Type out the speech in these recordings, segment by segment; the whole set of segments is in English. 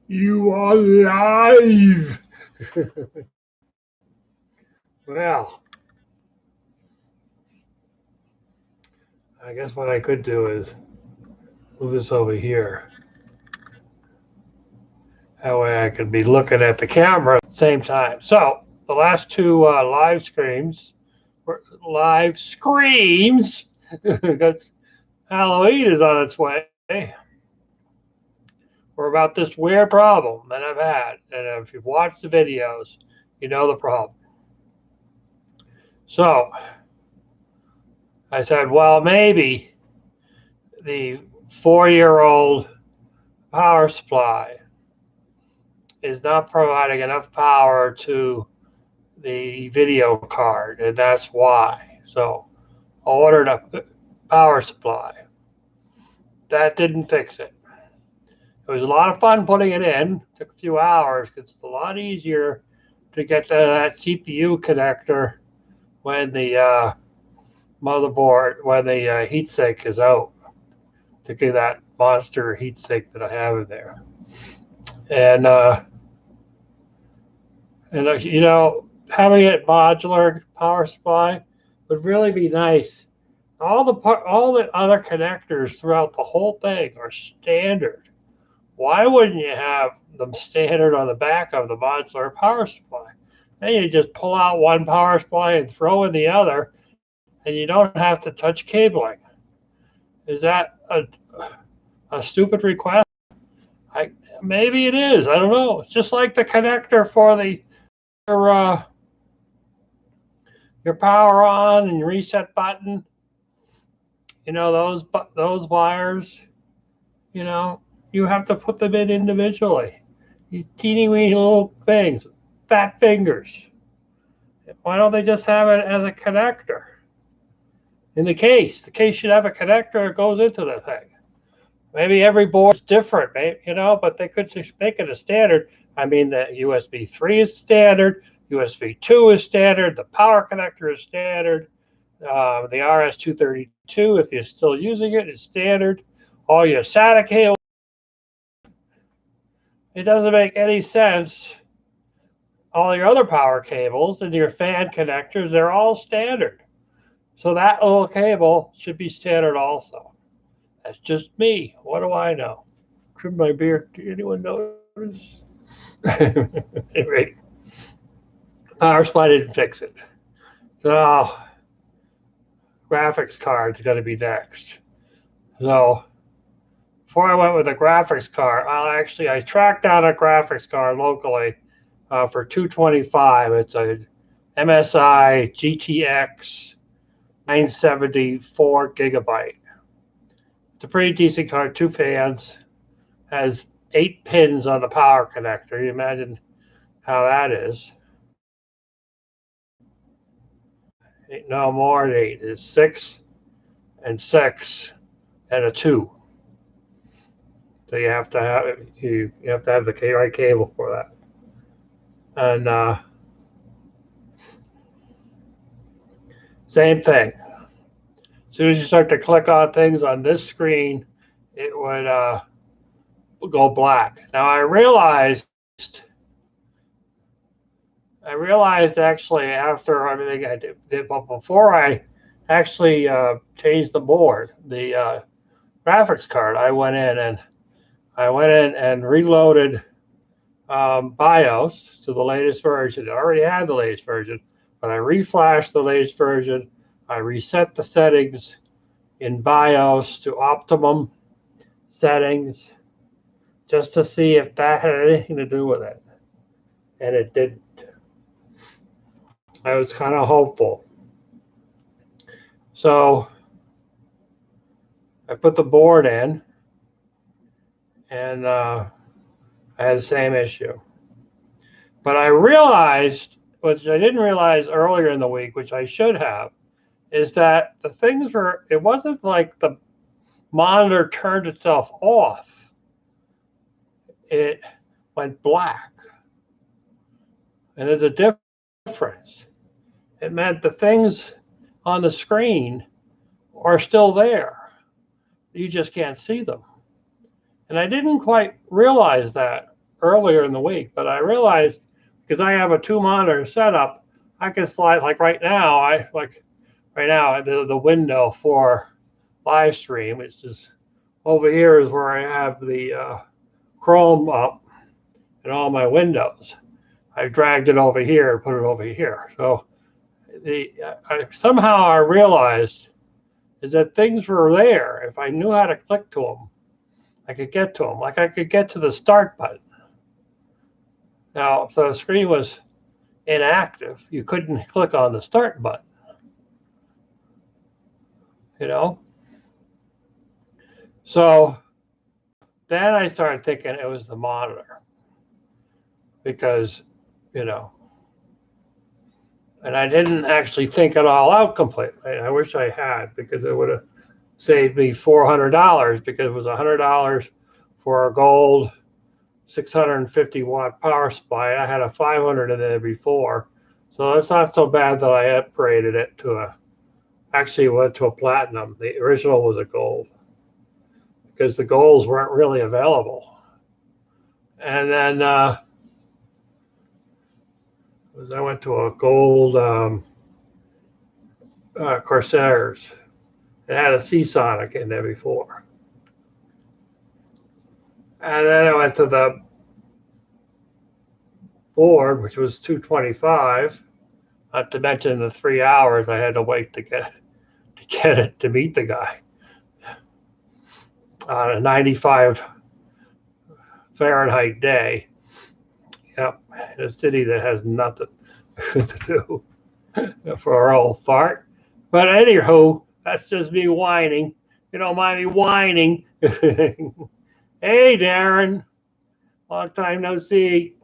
You are live. Well, I guess what I could do is move this over here. That way I could be looking at the camera at the same time. So the last two live screams, because Halloween is on its way. Were about this weird problem that I've had. And if you've watched the videos, you know the problem. So I said, well, maybe the 4-year-old power supply is not providing enough power to the video card, and that's why. So I ordered a power supply. That didn't fix it. It was a lot of fun putting it in. It took a few hours because it's a lot easier to get to that CPU connector when the motherboard, when the heatsink is out, to get that monster heatsink that I have in there. And having it modular power supply would really be nice. All the other connectors throughout the whole thing are standard. Why wouldn't you have them standard on the back of the modular power supply? Then you just pull out one power supply and throw in the other, and you don't have to touch cabling. Is that a stupid request? Maybe it is. I don't know. It's just like the connector for your, uh, your power on and your reset button. You know those wires. You know you have to put them in individually. These teeny weeny little things, fat fingers. Why don't they just have it as a connector? In the case should have a connector that goes into the thing. Maybe every board's different, but they could just make it a standard. I mean, the USB 3 is standard, USB 2 is standard, the power connector is standard, the RS-232, if you're still using it, is standard. All your SATA cables. It doesn't make any sense. All your other power cables and your fan connectors, they're all standard. So that little cable should be standard also. That's just me. What do I know? Trim my beard. Did anyone notice? Anyway, power supply didn't fix it. So graphics card's going to be next. So before I went with a graphics card, I tracked down a graphics card locally for $225. It's a MSI GTX 974 gigabyte. It's a pretty decent card, 2 fans, has 8 pins on the power connector. You imagine how that is. No, more than 8. It's 6 and 6 and a 2. So you have to have the right cable for that. And same thing. As soon as you start to click on things on this screen, it would go black. Now I realized actually after everything I did, but before I actually changed the board, the graphics card, I went in and reloaded BIOS to the latest version. It already had the latest version, but I reflashed the latest version. I reset the settings in BIOS to optimum settings just to see if that had anything to do with it. And it didn't. I was kind of hopeful. So I put the board in, and I had the same issue. But I realized, which I didn't realize earlier in the week, which I should have, is that it wasn't like the monitor turned itself off. It went black. And there's a difference. It meant the things on the screen are still there. You just can't see them. And I didn't quite realize that earlier in the week, but I realized because I have a 2-monitor setup, I can slide like right now. The window for live stream, which is over here, is where I have the Chrome up and all my windows. I dragged it over here and put it over here. So somehow I realized is that things were there. If I knew how to click to them, I could get to them. Like I could get to the start button. Now, if the screen was inactive, you couldn't click on the start button. You know? So then I started thinking it was the monitor. Because, you know, and I didn't actually think it all out completely. I wish I had, because it would have saved me $400, because it was $100 for a gold 650 watt power supply. I had a 500 in there before, so it's not so bad that I upgraded it to actually went to a platinum. The original was a gold, because the golds weren't really available. And then I went to a gold Corsairs. It had a Seasonic in there before. And then I went to the board, which was 225. Not to mention the 3 hours I had to wait to get it to meet the guy on a 95 Fahrenheit day. Yep, in a city that has nothing to do for our old fart. But anywho, that's just me whining. You don't mind me whining. Hey, Darren. Long time no see.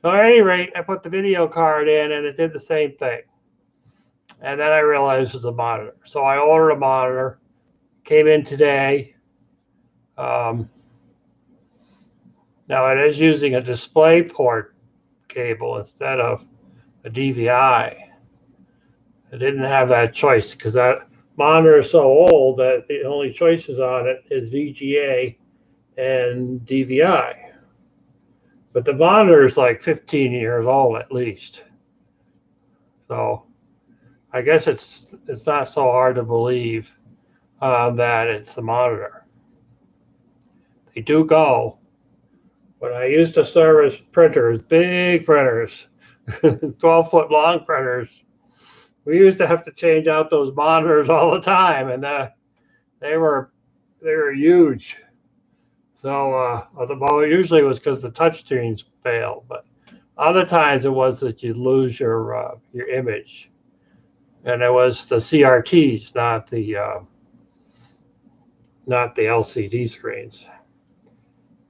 So at any rate, I put the video card in and it did the same thing. And then I realized it was a monitor. So I ordered a monitor. Came in today. Now it is using a DisplayPort cable instead of a DVI. I didn't have that choice because that monitor is so old that the only choices on it is VGA and DVI. But the monitor is like 15 years old at least. So I guess it's not so hard to believe that it's the monitor. They do go. When I used to service printers, big printers, 12-foot long printers, we used to have to change out those monitors all the time, and they were huge. So usually it was because the touch screens failed, but other times it was that you'd lose your image, and it was the CRTs, not the LCD screens.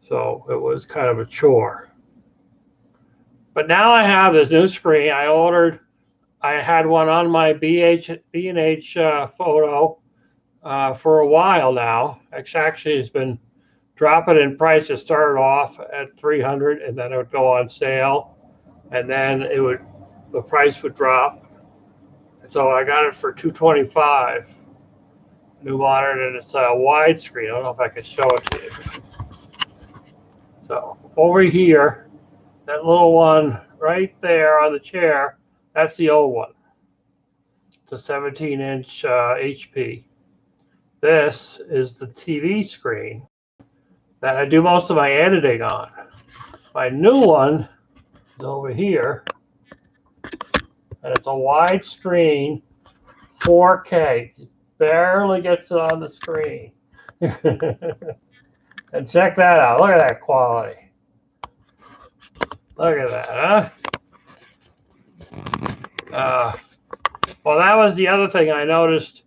So it was kind of a chore. But now I have this new screen. I had one on my B&H photo for a while now. Actually, it's been dropping in price. It started off at $300, and then it would go on sale, and then the price would drop. So I got it for $225. New monitor, and it's a widescreen. I don't know if I can show it to you. So over here, that little one right there on the chair, that's the old one. It's a 17-inch HP. This is the TV screen that I do most of my editing on. My new one is over here, and it's a widescreen 4K. It barely gets it on the screen. And check that out. Look at that quality. Look at that, huh? Well, that was the other thing I noticed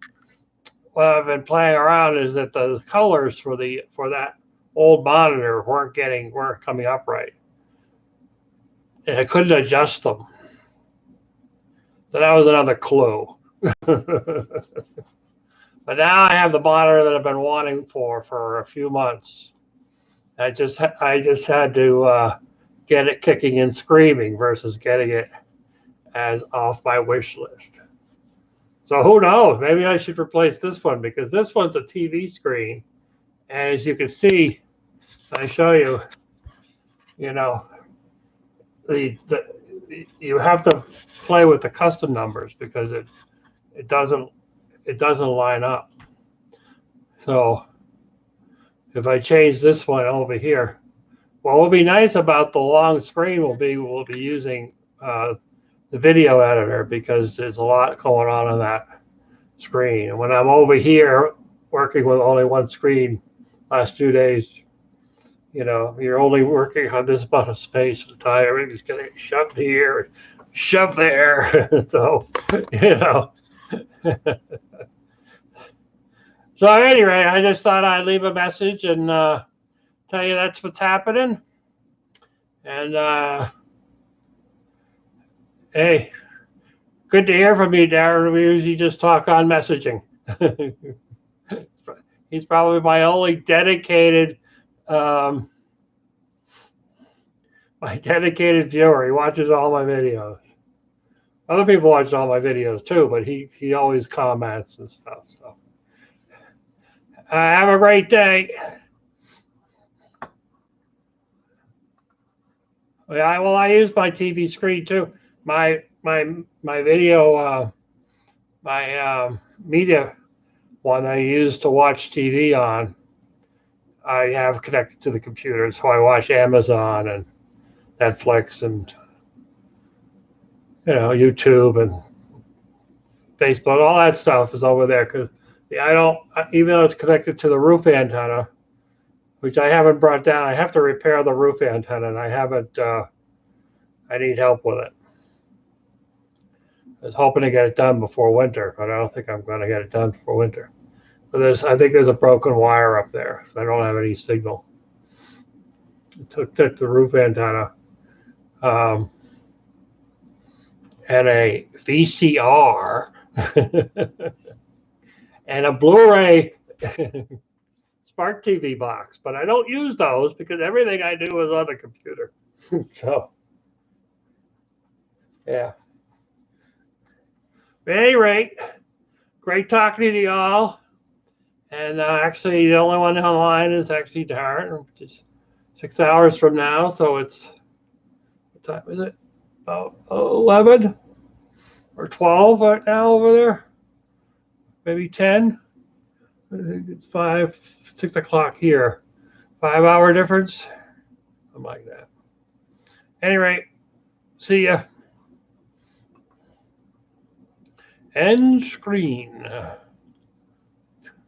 while I've been playing around, is that the colors for that old monitor weren't coming up right. And I couldn't adjust them. So that was another clue. But now I have the monitor that I've been wanting for a few months. I just had to get it kicking and screaming versus getting it as off my wish list. So who knows? Maybe I should replace this one, because this one's a TV screen, and as you can see, I show you, you know, you have to play with the custom numbers because it doesn't line up. So if I change this one over here, what will be nice about the long screen will be we'll be using the video editor because there's a lot going on that screen. And when I'm over here working with only one screen last 2 days, you're only working on this amount of space at a time. Everything's getting shoved here, shoved there. So, you know. So at any rate, I just thought I'd leave a message and tell you that's what's happening. And hey, good to hear from you, Darren. We usually just talk on messaging. He's probably my only dedicated viewer. He watches all my videos. Other people watch all my videos too, but he always comments and stuff. So have a great day. Yeah, well, I use my TV screen too. My video, my media one I use to watch TV on, I have connected to the computer, so I watch Amazon and Netflix and YouTube and Facebook. All that stuff is over there because I don't, even though it's connected to the roof antenna, which I haven't brought down. I have to repair the roof antenna, and I haven't. I need help with it. I was hoping to get it done before winter, but I don't think I'm going to get it done before winter. But I think there's a broken wire up there, so I don't have any signal. It took the roof antenna and a VCR and a Blu-ray smart TV box, but I don't use those because everything I do is on the computer. So, yeah. At any rate, great talking to you all. And actually, the only one online is actually Darren, which is 6 hours from now. So it's, what time is it? About 11 or 12 right now over there. Maybe 10. I think it's 6 o'clock here. 5-hour difference. Something like that. Any rate, see ya. End screen.